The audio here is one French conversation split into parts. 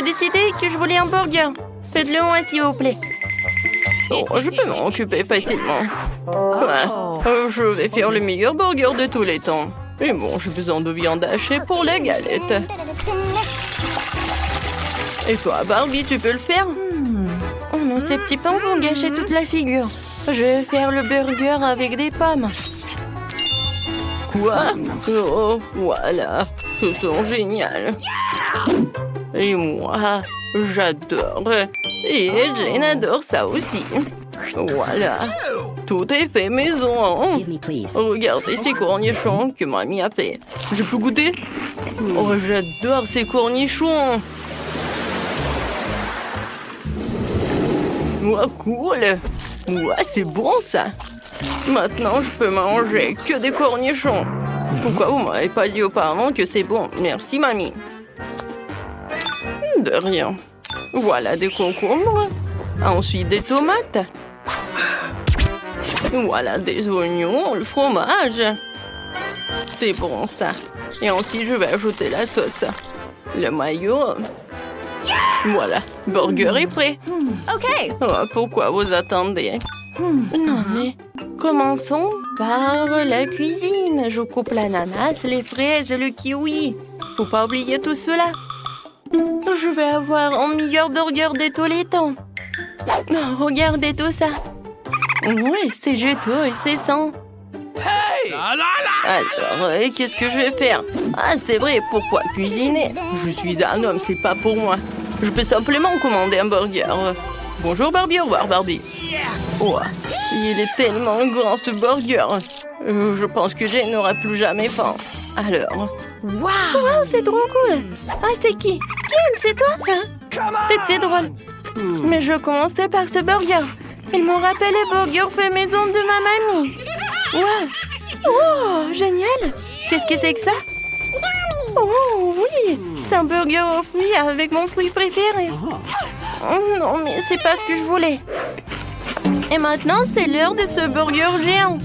j'ai décidé que je voulais un burger. Faites-le moi, s'il vous plaît. Oh, je peux m'en occuper facilement. Ouais, je vais faire le meilleur burger de tous les temps. Et bon, j'ai besoin de viande hachée pour la galette. Et toi, Barbie, tu peux le faire? Oh non, ces petits pains vont gâcher toute la figure. Je vais faire le burger avec des pommes. Quoi? Oh, voilà. Ce sont génial. Et moi, j'adore. Et Jane adore ça aussi. Voilà. Tout est fait maison. Regardez ces cornichons que mamie a fait. Je peux goûter? Oh, j'adore ces cornichons. Oh, cool. Ouais, c'est bon ça. Maintenant, je peux manger que des cornichons. Pourquoi vous m'avez pas dit auparavant que c'est bon? Merci, mamie. De rien. Voilà des concombres. Ensuite, des tomates. Voilà des oignons, le fromage. C'est bon, ça. Et ensuite, je vais ajouter la sauce. Le maillot. Voilà, burger est prêt. Ok. Oh, pourquoi vous attendez? Non, mais commençons par la cuisine. Je coupe l'ananas, les fraises et le kiwi. Faut pas oublier tout cela. Je vais avoir un meilleur burger de tous les temps. Oh, regardez tout ça. Ouais, c'est juteux et c'est sain. Alors, qu'est-ce que je vais faire? Ah, c'est vrai, pourquoi cuisiner? Je suis un homme, c'est pas pour moi. Je peux simplement commander un burger. Bonjour Barbie, au revoir Barbie. Oh, il est tellement grand ce burger. Je pense que Jane n'aura plus jamais faim. Alors... Wow, c'est trop cool. Ah, c'est qui? Ken, c'est toi? C'est très drôle. Mais je commençais par ce burger. Il me rappelle les burgers faits maison de ma mamie. Wow. Oh, génial. Qu'est-ce que c'est que ça? Oh, oui. C'est un burger aux fruits avec mon fruit préféré. Oh, non, mais c'est pas ce que je voulais. Et maintenant, c'est l'heure de ce burger géant.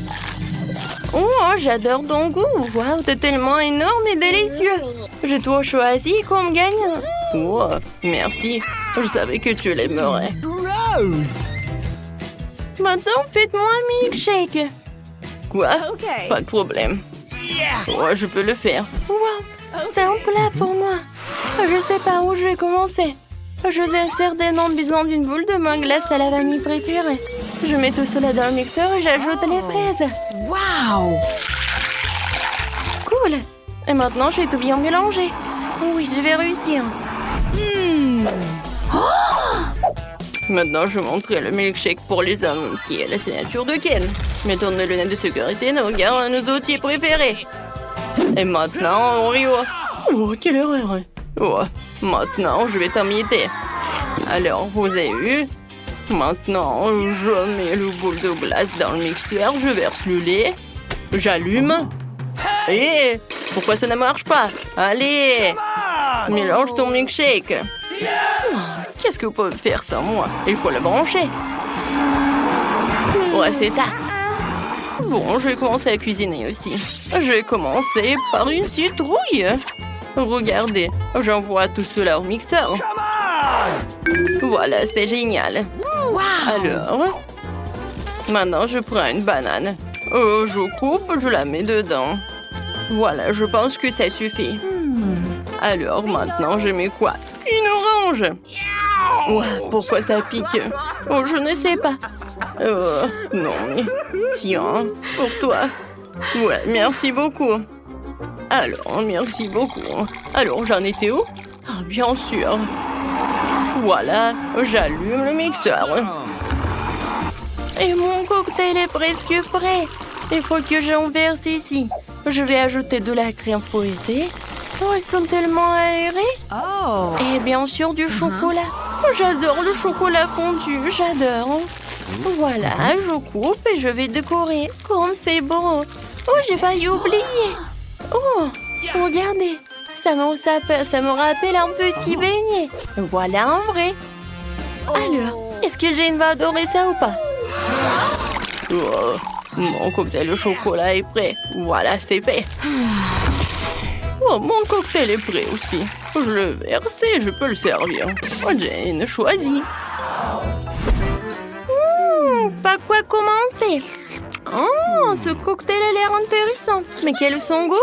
Oh, j'adore ton goût. Waouh, c'est tellement énorme et délicieux. J'ai tout choisi comme gagnant. Oh, merci. Je savais que tu l'aimerais. Maintenant, faites-moi un milkshake. Quoi? Pas de problème. Oh, je peux le faire. Wow, c'est un plat pour moi. Je sais pas où je vais commencer. Je sais certainement besoin d'une boule de ma glace à la vanille préférée. Je mets tout cela dans le mixeur et j'ajoute les fraises. Wow! Cool. Et maintenant, je vais tout bien mélanger. Oui, je vais réussir. Maintenant, je montrerai le milkshake pour les hommes, qui est la signature de Ken. Mettons nos lunettes de sécurité, nos regards, nos outils préférés. Et maintenant, Oreo. Oh, quelle horreur. Oh, maintenant, je vais t'imiter. Alors, vous avez vu? Maintenant, je mets le boule de glace dans le mixeur, je verse le lait, j'allume. Et pourquoi ça ne marche pas? Allez, mélange ton milkshake. Qu'est-ce que vous pouvez faire sans moi? Il faut le brancher. Ouais, c'est ça. Bon, je vais commencer à cuisiner aussi. Je vais commencer par une citrouille. Regardez, j'envoie tout cela au mixeur. Voilà, c'est génial. Alors, maintenant je prends une banane. Je coupe, je la mets dedans. Voilà, je pense que ça suffit. Alors, maintenant, je mets quoi? Une orange. Ouais, pourquoi ça pique? Oh, je ne sais pas. Non, mais tiens, pour toi. Ouais, merci beaucoup. Alors, merci beaucoup. Alors, j'en étais où? Ah, bien sûr. Voilà, j'allume le mixeur. Et mon cocktail est presque prêt. Il faut que j'en verse ici. Je vais ajouter de la crème fouettée. Oh, ils sont tellement aérés. Oh! Et bien sûr du chocolat. Oh, j'adore le chocolat fondu, j'adore. Voilà, je coupe et je vais décorer. Comme c'est beau. Oh, j'ai failli oublier. Oh, regardez. Ça me rappelle un petit beignet. Voilà un vrai. Alors, est-ce que Jane va adorer ça ou pas? Oh, mon cocktail au chocolat est prêt. Voilà, c'est fait. Oh, mon cocktail est prêt aussi. Je le verse et je peux le servir. Oh, Jane, choisis. Par quoi commencer? Oh, ce cocktail a l'air intéressant. Mais quel est son goût?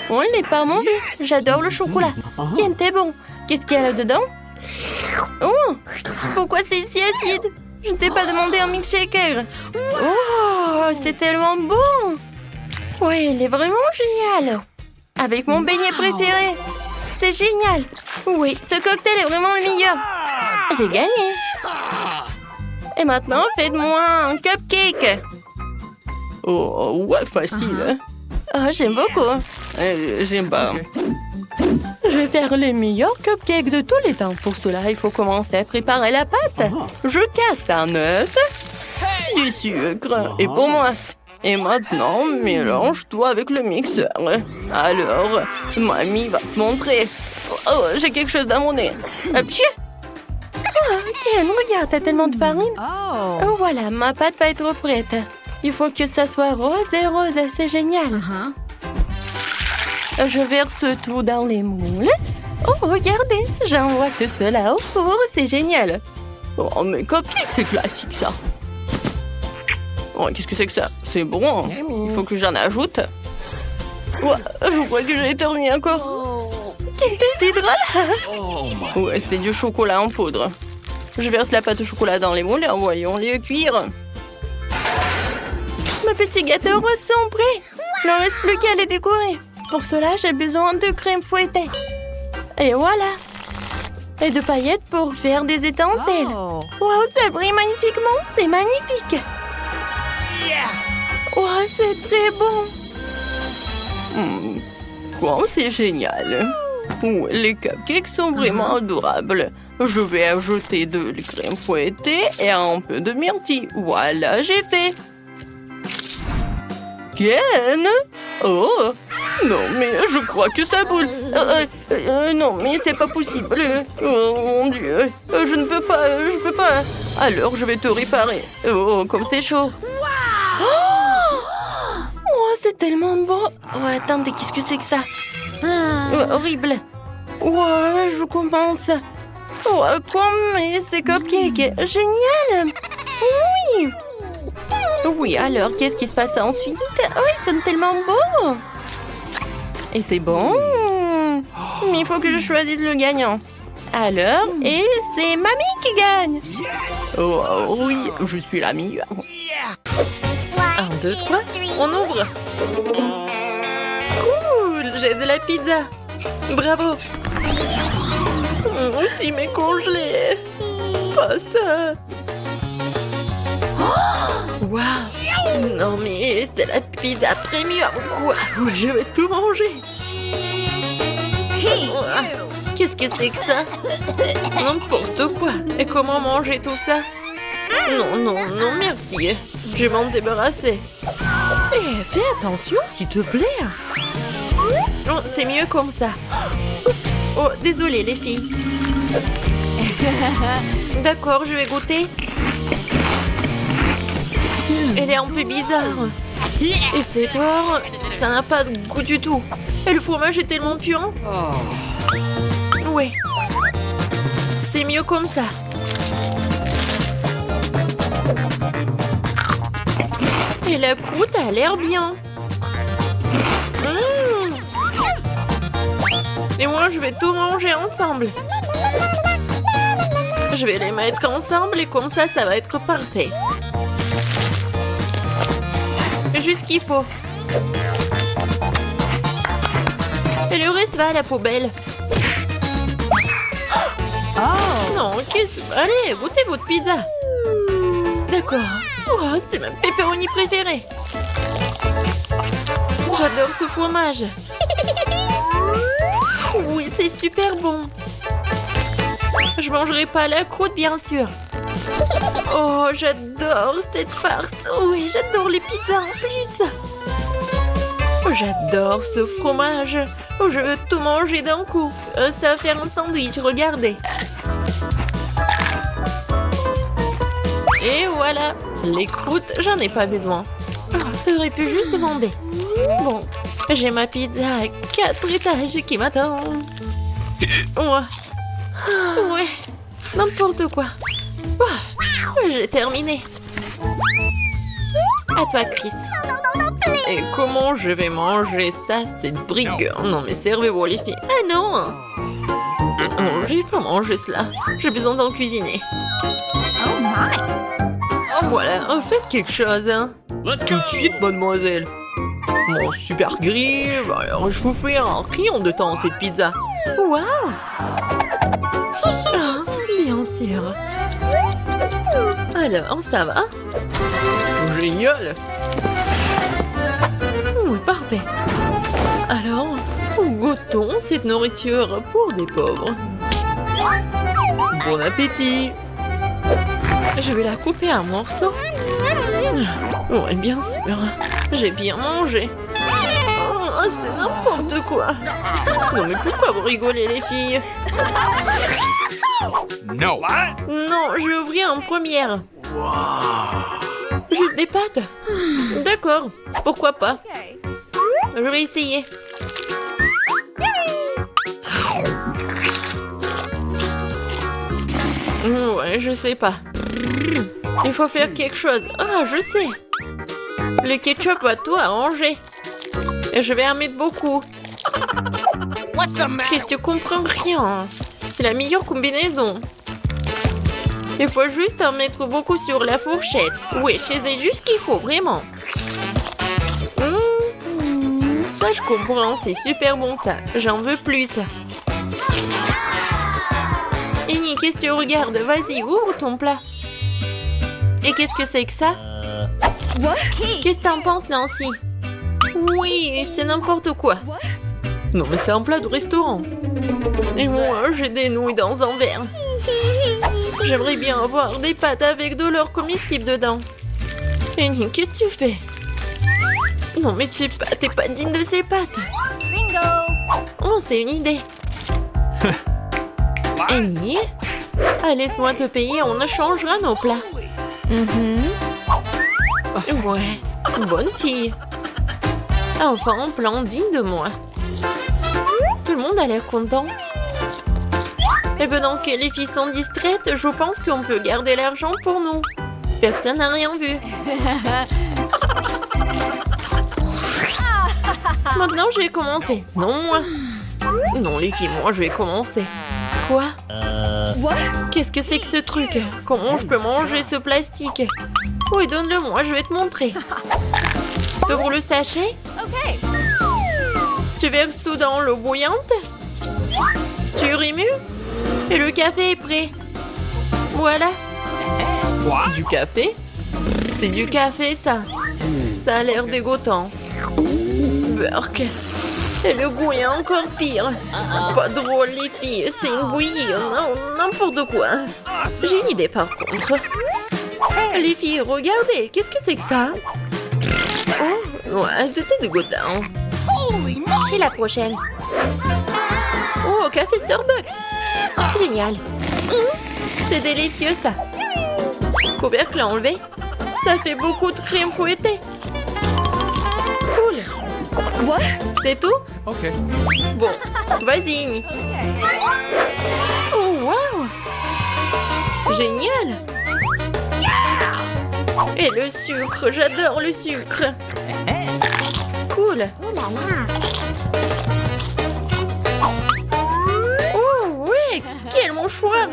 Oh, il n'est pas mauvais. J'adore le chocolat. Tiens, t'es bon. Qu'est-ce qu'il y a là-dedans? Oh, pourquoi c'est si acide? Je ne t'ai pas demandé un milkshaker. Oh, c'est tellement bon. Oui, il est vraiment génial. Avec mon beignet préféré. C'est génial. Oui, ce cocktail est vraiment le meilleur. J'ai gagné. Et maintenant, faites-moi un cupcake. Oh, ouais, facile. Oh, j'aime beaucoup. J'aime pas. Je vais faire les meilleurs cupcakes de tous les temps. Pour cela, il faut commencer à préparer la pâte. Je casse un œuf, du sucre, et pour moi. Et maintenant, mélange-toi avec le mixeur. Alors, mamie va te montrer. Oh, j'ai quelque chose dans mon nez. Pied. Oh, Ken, regarde, t'as tellement de farine. Oh, voilà, ma pâte va être prête. Il faut que ça soit rose et rose, c'est génial. Je verse tout dans les moules. Oh, regardez, j'envoie tout cela au four, c'est génial. Oh, mais cupcake, c'est classique, ça. Oh, qu'est-ce que c'est que ça? C'est bon. Il faut que j'en ajoute. Ouais, je crois que j'ai éternué encore. C'est drôle. Ouais, c'est du chocolat en poudre. Je verse la pâte au chocolat dans les moules et envoyons-les cuire. Mes petits gâteaux roses sont prêts. Il n'en reste plus qu'à les décorer. Pour cela, j'ai besoin de crème fouettée. Et voilà. Et de paillettes pour faire des étincelles. Wow, ça brille magnifiquement. C'est magnifique. Wow, c'est très bon. Wow, c'est génial. Ouais, les cupcakes sont vraiment adorables. Je vais ajouter de la crème fouettée et un peu de myrtille. Voilà, j'ai fait. Ken? Oh! Non, mais je crois que ça brûle. Non, mais c'est pas possible. Oh, mon Dieu. Je ne peux pas, je peux pas. Alors, je vais te réparer. Oh, comme c'est chaud. Oh, c'est tellement beau. Oh, attendez, qu'est-ce que c'est que ça? Horrible. Ouais, je commence. Oh, comme ces cupcakes. Génial. Oui. Oui, alors, qu'est-ce qui se passe ensuite? Oh, ils sont tellement beaux. Et c'est bon. Mais il faut que je choisisse le gagnant. Alors, et c'est mamie qui gagne. Oh, oui, je suis la meilleure. 1, 2, 3, on ouvre. Cool, j'ai de la pizza. Bravo. Aussi, mais congelé. Pas ça. Waouh. Non, mais c'est la pizza premium, quoi. Je vais tout manger. Qu'est-ce que c'est que ça? N'importe quoi. Et comment manger tout ça? Non, non, non, merci. Je vais m'en débarrasser. Eh, fais attention, s'il te plaît. Oh, c'est mieux comme ça. Oups. Oh, désolée, les filles. D'accord, je vais goûter. Elle est un peu bizarre. Et c'est tort, ça n'a pas de goût du tout. Et le fromage est tellement puant. Ouais. C'est mieux comme ça. Et la croûte a l'air bien. Et moi, je vais tout manger ensemble. Je vais les mettre ensemble et comme ça va être parfait. Juste ce qu'il faut. Et le reste va à la poubelle. Oh non, qu'est-ce... Allez, goûtez votre pizza. D'accord. Oh, c'est ma pepperoni préférée. J'adore ce fromage. Oui, c'est super bon. Je mangerai pas la croûte, bien sûr. Oh, j'adore cette farce. Oui, j'adore les pizzas en plus. Oh, j'adore ce fromage. Oh, je veux tout manger d'un coup. Ça va faire un sandwich, regardez. Et voilà. Les croûtes, j'en ai pas besoin. Oh, t'aurais pu juste demander. Bon, j'ai ma pizza à 4 étages qui m'attend. Ouais, n'importe quoi. J'ai terminé. À toi, Chris. Et comment je vais manger ça, cette brigue? Non, mais servez-vous, les filles. Ah non! Oh, j'ai pas mangé cela. J'ai besoin d'en cuisiner. Oh my! Voilà, faites quelque chose, hein. Tout de suite, mademoiselle. Mon super grill. Alors, je vous fais un rayon de temps, cette pizza. Waouh! Ah, bien sûr. Alors, ça va? Génial! Oui, parfait. Alors, goûtons cette nourriture pour des pauvres. Bon appétit! Je vais la couper en morceaux. Oui, bien sûr. J'ai bien mangé. Oh, c'est n'importe quoi. Non, mais pourquoi vous rigolez, les filles? No. Non, je vais ouvrir en première. Juste des pâtes? D'accord, pourquoi pas? Je vais essayer. Ouais, je sais pas. Il faut faire quelque chose. Ah, je sais. Le ketchup va tout arranger. Et je vais en mettre beaucoup. Chris, tu comprends rien. C'est la meilleure combinaison. Il faut juste en mettre beaucoup sur la fourchette. Oui, c'est juste ce qu'il faut, vraiment. Ça, je comprends. C'est super bon, ça. J'en veux plus. Annie, qu'est-ce que tu regardes? Vas-y, ouvre ton plat. Et qu'est-ce que c'est que ça? Qu'est-ce que t'en penses, Nancy? Oui, c'est n'importe quoi. Non, mais c'est un plat de restaurant. Et moi, j'ai des nouilles dans un verre. J'aimerais bien avoir des pâtes avec de l'or comestible dedans. Annie, qu'est-ce que tu fais? Non, mais t'es pas digne de ces pâtes. Bingo! Oh, c'est une idée. Annie? Ah, laisse-moi te payer, on changera nos plats. Ouais, bonne fille. Enfin, un plan digne de moi. Tout le monde a l'air content. Et pendant que les filles sont distraites, je pense qu'on peut garder l'argent pour nous. Personne n'a rien vu. Maintenant, je vais commencer. Non, moi. Non, les filles, moi, je vais commencer. Quoi? Qu'est-ce que c'est que ce truc? Comment je peux manger ce plastique? Oui, donne-le-moi, je vais te montrer. T'ouvres le sachet? Tu verses tout dans l'eau bouillante? Tu remues? Et le café est prêt. Voilà. Du café? C'est du café, ça. Ça a l'air dégoûtant. Burk. Et le goût est encore pire. Pas drôle, les filles. C'est une bouillie. Non, n'importe quoi. J'ai une idée, par contre. Les filles, regardez. Qu'est-ce que c'est que ça? Oh, ouais, c'était dégoûtant. J'ai la prochaine. Oh, café Starbucks. Génial. C'est délicieux, ça. Couvercle enlevé. Ça fait beaucoup de crème fouettée. Cool. C'est tout? OK. Bon, vas-y. Oh, wow. Génial. Et le sucre, j'adore le sucre. Cool. Oh, ouais, quel mouchoir.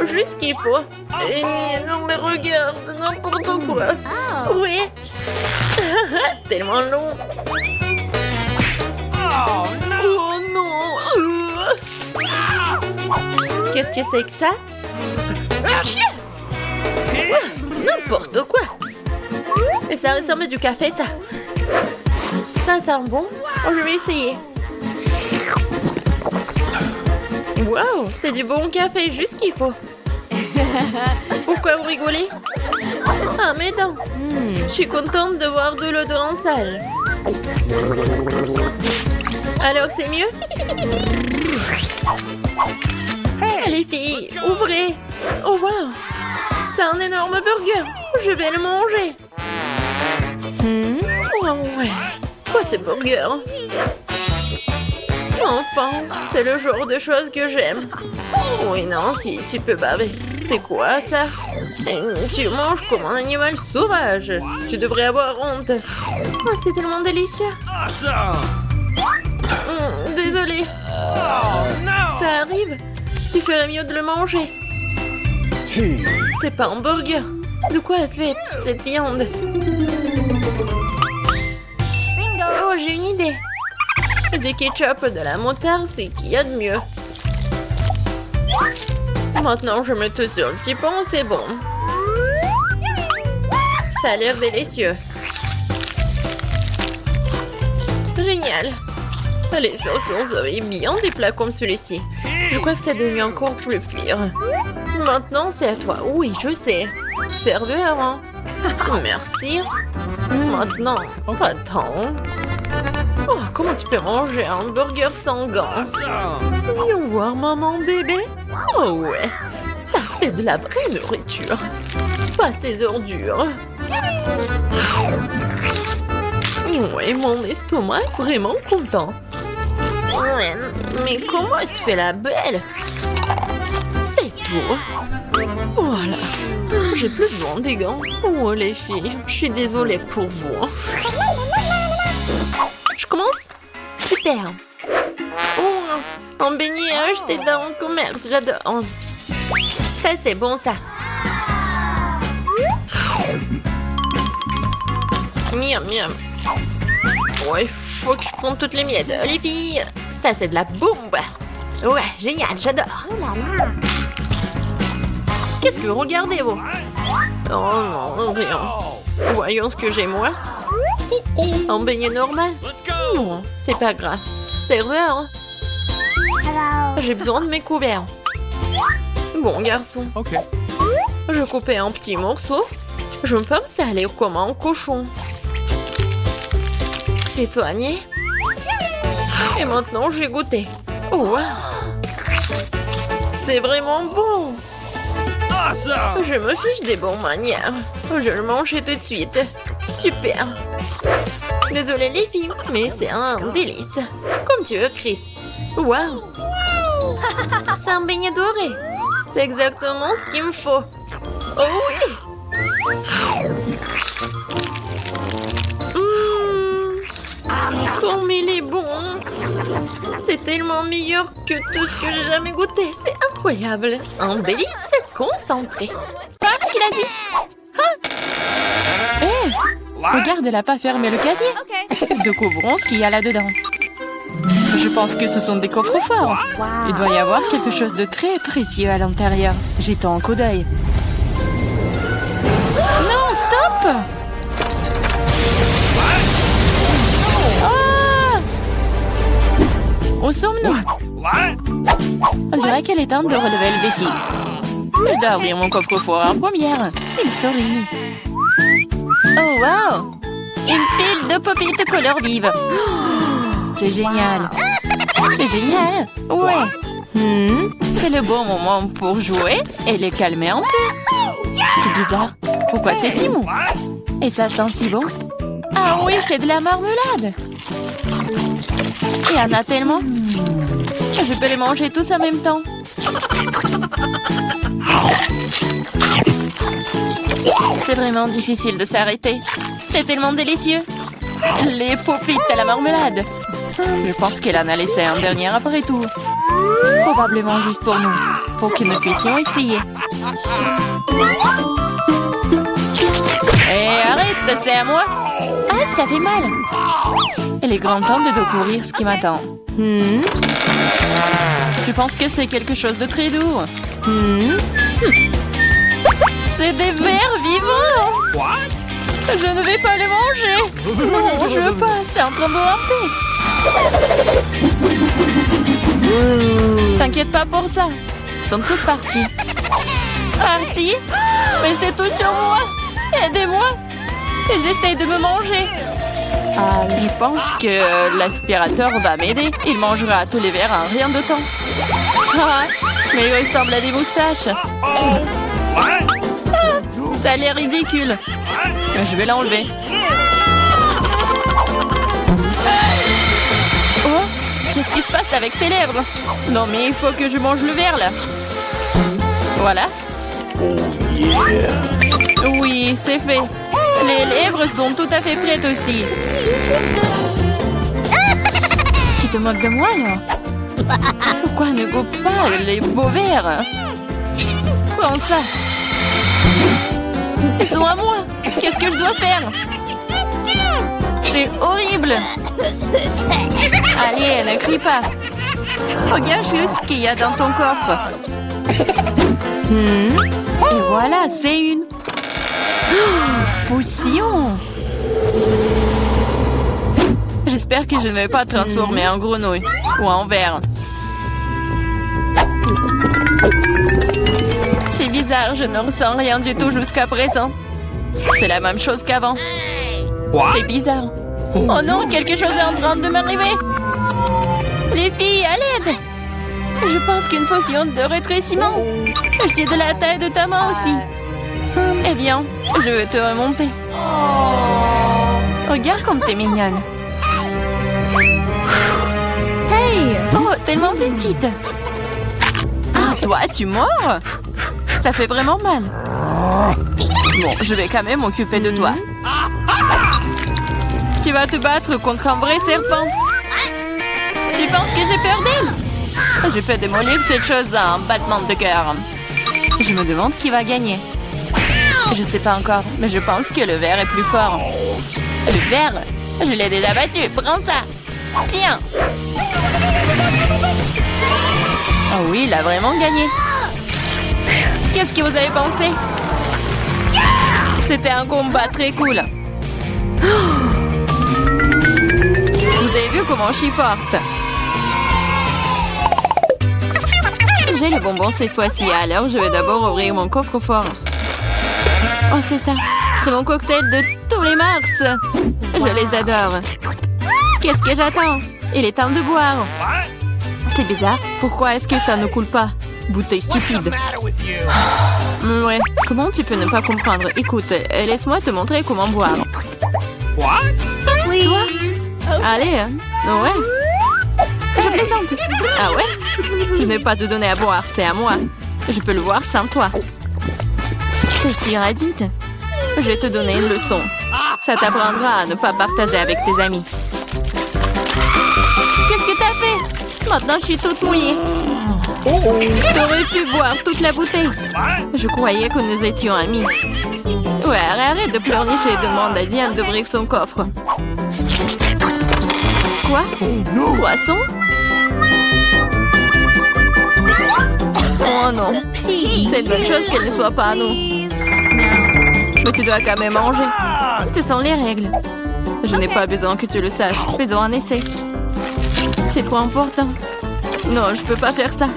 Juste ce qu'il faut. Et non, mais regarde, n'importe quoi. Oui. Tellement long. Oh non. Qu'est-ce que c'est que ça? N'importe quoi. Et ça ressemble à du café, ça. Ça sent bon. Oh, je vais essayer. Waouh, c'est du bon café, juste ce qu'il faut. Pourquoi vous rigolez? Ah, mes dents. Je suis contente de voir de l'eau dans la salle. Alors, c'est mieux? Les filles, ouvrez. Oh, wow. C'est un énorme burger. Je vais le manger. Oh, ouais. Quoi, ces burgers? Enfin, c'est le genre de choses que j'aime. Oui, non, si tu peux baver. C'est quoi ça? Tu manges comme un animal sauvage. Tu devrais avoir honte. Oh, c'est tellement délicieux. Désolée. Ça arrive. Tu ferais mieux de le manger. C'est pas un burger. De quoi est faite cette viande? Bingo. Oh, j'ai une idée. Du ketchup, de la moutarde, c'est qu'il y a de mieux. Maintenant, je mets tout sur le petit pont, c'est bon. Ça a l'air délicieux. Génial. Les sauces sont bien des plats comme celui-ci. Je crois que c'est devenu encore plus pire. Maintenant, c'est à toi. Oui, je sais. Serveur, hein? Merci. Maintenant, attends. Oh, comment tu peux manger un burger sans gants? Viens voir maman bébé. Oh ouais, ça c'est de la vraie nourriture. Pas ces ordures. Ouais, mon estomac est vraiment content. Ouais, mais comment elle se fait la belle? C'est tout. Voilà. J'ai plus besoin des gants. Oh les filles, je suis désolée pour vous. Je commence? Super. Oh, un beignet acheté dans le commerce, j'adore. Ça, c'est bon, ça. Miam, miam. Ouais, faut que je prenne toutes les miettes. Les filles, ça, c'est de la bombe. Ouais, génial, j'adore. Qu'est-ce que vous regardez, vous? Oh non, rien. Voyons ce que j'ai, moi. Un beignet normal? Non, c'est pas grave. Serveur? J'ai besoin de mes couverts. Bon, garçon. Je coupais un petit morceau. Je peux me saler comme un cochon. C'est soigné. Et maintenant, j'ai goûté. Oh, wow. C'est vraiment bon. Je me fiche des bonnes manières. Je le mangerai tout de suite. Super. Désolée les filles, mais c'est un délice. Comme tu veux, Chris. Waouh. C'est un beignet doré. C'est exactement ce qu'il me faut. Oh oui. Comme il est bon. C'est tellement meilleur que tout ce que j'ai jamais goûté. C'est incroyable. Un délice concentré. Pas ce qu'il a dit. Ah. Hé, regarde, elle n'a pas fermé le casier. Découvrons ce qu'il y a là-dedans. Je pense que ce sont des coffres forts. Il doit y avoir quelque chose de très précieux à l'intérieur. Jetons un coup d'œil. Non, stop! Ah! Où sommes-nous? On dirait qu'elle est temps de relever le défi. Je dois ouvrir mon coffre-fort en première. Il sourit. Oh, wow! Une pile de pop-it couleur vive. C'est génial. C'est génial. Ouais. C'est le bon moment pour jouer et les calmer un peu. C'est bizarre. Pourquoi c'est si mou? Et ça sent si bon. Ah oui, c'est de la marmelade. Il y en a tellement. Je peux les manger tous en même temps. C'est vraiment difficile de s'arrêter. C'est tellement délicieux. Les pop-it à la marmelade. Je pense qu'elle en a laissé un dernier après tout. Probablement juste pour nous, pour que nous puissions essayer. Hé, arrête, c'est à moi. Ah, ça fait mal. Il est grand temps de découvrir ce qui m'attend. Je pense que c'est quelque chose de très doux. C'est des vers vivants. Je ne vais pas les manger. Non, je veux pas, c'est en train de ramper. T'inquiète pas pour ça. Ils sont tous partis. Partis? Mais c'est tout sur moi. Aidez-moi. Ils essayent de me manger. Je pense que l'aspirateur va m'aider. Il mangera tous les verres en rien de temps. Ah, mais il ressemble à des moustaches. Ça a l'air ridicule. Je vais l'enlever. Oh, Qu'est-ce qui se passe avec tes lèvres? Non, mais il faut que je mange le verre, là. Voilà. Oui, c'est fait. Les lèvres sont tout à fait prêtes aussi. Tu te moques de moi, là? Pourquoi ne goûte pas les beaux verres? Prends ça. Ils sont à moi. Qu'est-ce que je dois faire? C'est horrible. Allez, ne crie pas. Regarde juste ce qu'il y a dans ton coffre. Et voilà, c'est une potion. J'espère que je ne vais pas te transformer en grenouille ou en ver. C'est bizarre, je ne ressens rien du tout jusqu'à présent. C'est la même chose qu'avant. C'est bizarre. Oh non, quelque chose est en train de m'arriver. Les filles, à l'aide. Je pense qu'une potion de rétrécissement. C'est de la taille de ta main aussi. Eh bien, je vais te remonter. Regarde comme t'es mignonne. Hey! Oh, tellement petite. Ah, toi, tu mords? Ça fait vraiment mal. Bon, je vais quand même m'occuper de toi. Tu vas te battre contre un vrai serpent. Tu penses que j'ai peur d'elle? Je peux démolir cette chose en battement de cœur. Je me demande qui va gagner. Je sais pas encore, mais je pense que le ver est plus fort. Le ver? Je l'ai déjà battu. Prends ça. Tiens. Oh oui, il a vraiment gagné. Qu'est-ce que vous avez pensé? C'était un combat très cool. Vous avez vu comment je suis forte? J'ai le bonbon cette fois-ci, alors je vais d'abord ouvrir mon coffre-fort. Oh, c'est ça. C'est mon cocktail de tous les mars. Je les adore. Qu'est-ce que j'attends? Il est temps de boire. C'est bizarre. Pourquoi est-ce que ça ne coule pas? Bouteille stupide. Ouais. Comment tu peux ne pas comprendre? Écoute, laisse-moi te montrer comment boire. Toi? Allez, hein? Ouais. Je plaisante. Ah ouais? Je n'ai pas te donner à boire, c'est à moi. Je peux le voir sans toi. T'es si radide. Je vais te donner une leçon. Ça t'apprendra à ne pas partager avec tes amis. Qu'est-ce que t'as fait? Maintenant, je suis toute mouillée. T'aurais pu boire toute la bouteille. Je croyais que nous étions amis. Ouais, arrête de pleurnicher et demande à Diane d'ouvrir son coffre. Quoi? Poisson? Oh non. C'est une bonne chose qu'elle ne soit pas à nous. Mais tu dois quand même manger. Ce sont les règles. Je n'ai pas besoin que tu le saches. Faisons un essai. C'est trop important. Non, je peux pas faire ça.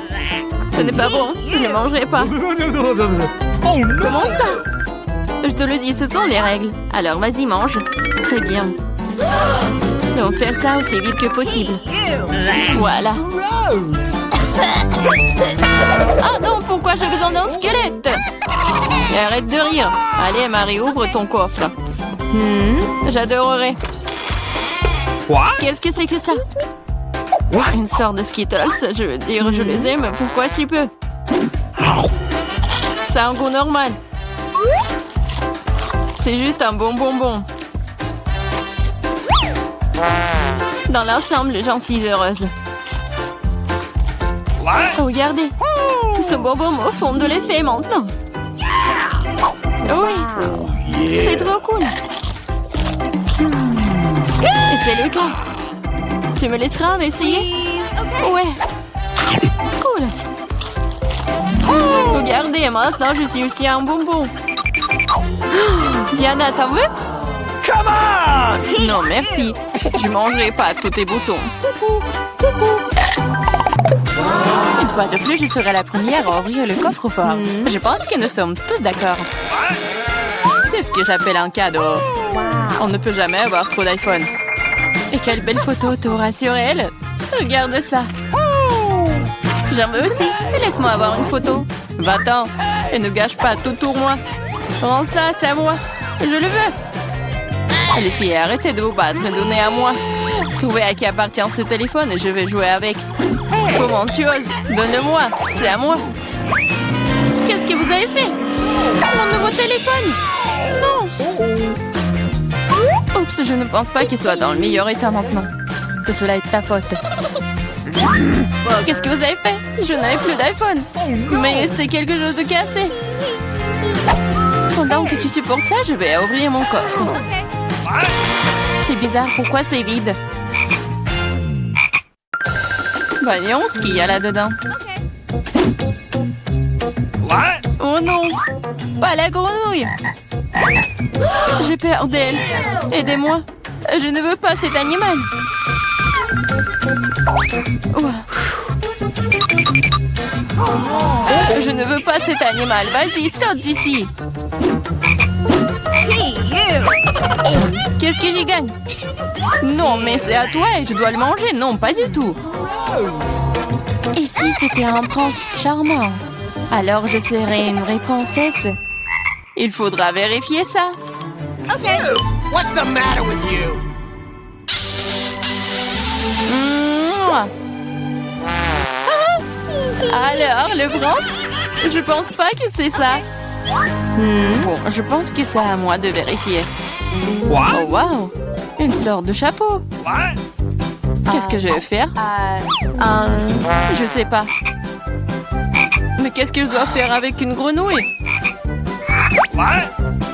Ce n'est pas bon. Je ne mangerai pas. Comment ça? Je te le dis, ce sont les règles. Alors, vas-y, mange. Très bien. Donc, faire ça aussi vite que possible. Voilà. Oh non, pourquoi j'ai besoin d'un squelette? Et arrête de rire. Allez, Marie, ouvre ton coffre. J'adorerais. Qu'est-ce que c'est que ça? Une sorte de Skittles, je veux dire, je les aime. Pourquoi si peu? Ça a un goût normal. C'est juste un bon bonbon. Dans l'ensemble, j'en suis heureuse. Regardez. Ce bonbon me font de l'effet maintenant. Oui. C'est trop cool. Et c'est le cas. Tu me laisseras en essayer? Ouais. Cool. Regardez, maintenant je suis aussi un bonbon. Diana, t'en veux? Non, merci. Je mangerai pas tous tes boutons. Une fois de plus, je serai la première à ouvrir le coffre-fort. Je pense que nous sommes tous d'accord. C'est ce que j'appelle un cadeau. On ne peut jamais avoir trop d'iPhone. Et quelle belle photo t'auras sur elle. Regarde ça. J'en veux aussi. Laisse-moi avoir une photo. Va-t'en. Et ne gâche pas tout pour moi. Prends ça, c'est à moi. Je le veux. Les filles, arrêtez de vous battre et donnez à moi. trouver à qui appartient ce téléphone et je vais jouer avec. Comment tu oses? Donne-le-moi, c'est à moi. Qu'est-ce que vous avez fait? Mon nouveau téléphone? Non! Oups, je ne pense pas qu'il soit dans le meilleur état maintenant. Que cela est de ta faute. Qu'est-ce que vous avez fait? Je n'avais plus d'iPhone. Mais c'est quelque chose de cassé. Pendant que tu supportes ça, je vais ouvrir mon coffre. C'est bizarre, pourquoi c'est vide? Voyons ce qu'il y a là-dedans. Oh non! Pas la grenouille! J'ai peur d'elle. Aidez-moi. Je ne veux pas cet animal. Je ne veux pas cet animal. Vas-y, saute d'ici. Qu'est-ce que j'y gagne? Non, mais c'est à toi et je dois le manger. Non, pas du tout. Et si c'était un prince charmant? Alors je serais une vraie princesse. Il faudra vérifier ça. OK. What's the matter with you? Mouah. Alors, le prince? Je pense pas que c'est ça. Bon, je pense que c'est à moi de vérifier. Oh, wow! Une sorte de chapeau. Qu'est-ce que je vais faire? Je sais pas. Mais qu'est-ce que je dois faire avec une grenouille?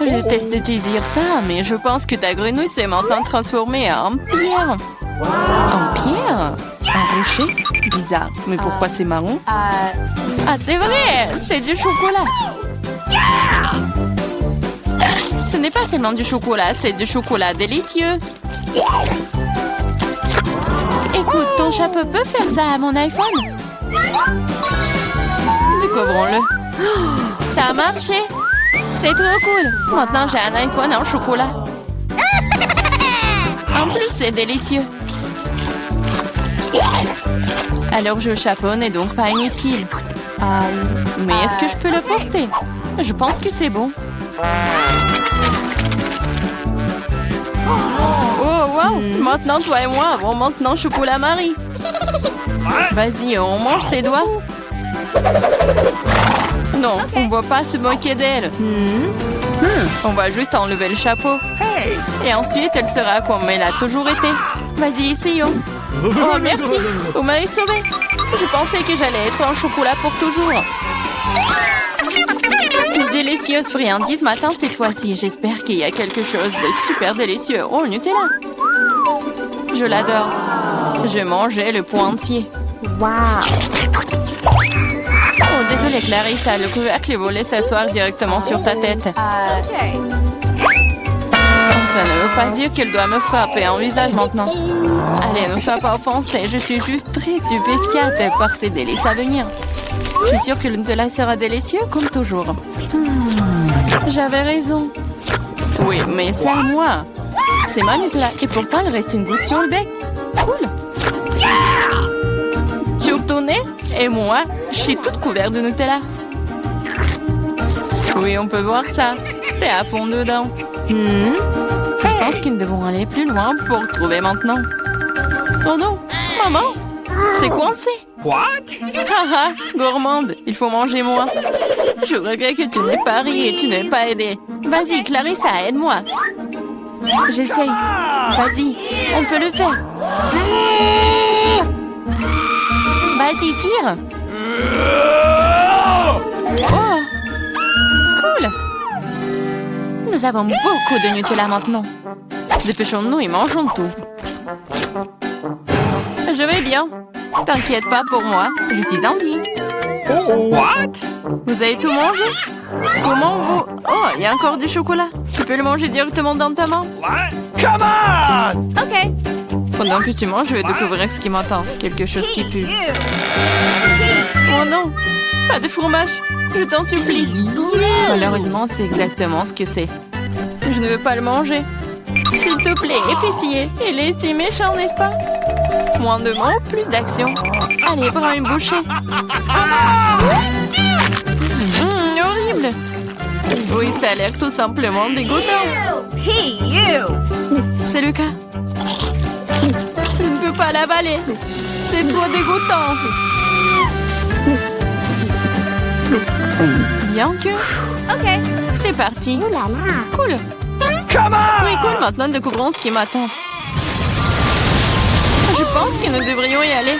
Je déteste te dire ça, mais je pense que ta grenouille s'est maintenant transformée en pierre. En pierre? Un rocher? Bizarre. Mais pourquoi c'est marron? Ah, c'est vrai! C'est du chocolat! Ce n'est pas seulement du chocolat, c'est du chocolat délicieux. Écoute, ton chapeau peut faire ça à mon iPhone? Découvrons-le. Ça a marché! C'est trop cool! Maintenant, j'ai un iPhone en chocolat. En plus, c'est délicieux. Alors, le chapeau n'est donc pas inutile. Mais est-ce que je peux le porter? Je pense que c'est bon. Oh, wow! Maintenant, toi et moi avons maintenant chocolat Marie. Vas-y, on mange ses doigts. Non, on ne va pas se moquer d'elle. On va juste enlever le chapeau. Et ensuite, elle sera comme elle a toujours été. Vas-y, essayons. Oh, merci. Vous m'avez sauvé. Je pensais que j'allais être en chocolat pour toujours. Une délicieuse friandise m'attend cette fois-ci. J'espère qu'il y a quelque chose de super délicieux. Oh, Nutella. Je l'adore. Je mangeais le pot entier. Oh, désolée, Clarissa. Le couvercle est volé s'asseoir directement sur ta tête. Ça ne veut pas dire qu'elle doit me frapper en visage maintenant. Allez, ne sois pas offensée. Je suis juste très stupéfiante par ces délices à venir. Je suis sûre que le Nutella sera délicieux comme toujours. J'avais raison. Oui, mais c'est à moi. C'est ma Nutella. Et pourtant, il reste une goutte sur le bec. Cool. Sur ton nez? Et moi, je suis toute couverte de Nutella. Oui, on peut voir ça. T'es à fond dedans. Je pense que nous devons aller plus loin pour trouver maintenant. Oh non, maman, c'est coincé. What? Haha, gourmande, il faut manger moins. Je regrette que tu n'aies pas ri et tu n'aies pas aidé. Vas-y, Clarissa, aide-moi. J'essaye. Vas-y, on peut le faire. Vas-y, tire. Oh, cool. Nous avons beaucoup de Nutella maintenant. Dépêchons-nous et mangeons tout. Je vais bien. T'inquiète pas pour moi, je suis en vie. What? Vous avez tout mangé? Comment vous... Oh, il y a encore du chocolat. Tu peux le manger directement dans ta main. What? Come on! OK. Pendant que tu manges, je vais découvrir ce qui m'attend. Quelque chose qui pue. Oh non! Pas de fromage! Je t'en supplie! Malheureusement, c'est exactement ce que c'est. Je ne veux pas le manger. S'il te plaît, aie pitié. Il est si méchant, n'est-ce pas? Moins de mots, plus d'action. Allez, prends une bouchée. Horrible! Oui, ça a l'air tout simplement dégoûtant. Hey, you! C'est le cas. peux pas l'avaler. C'est trop dégoûtant. Bien que... Ok, c'est parti. Cool. Come on! Oui, cool, maintenant nous découvrons ce qui m'attend. Je pense que nous devrions y aller.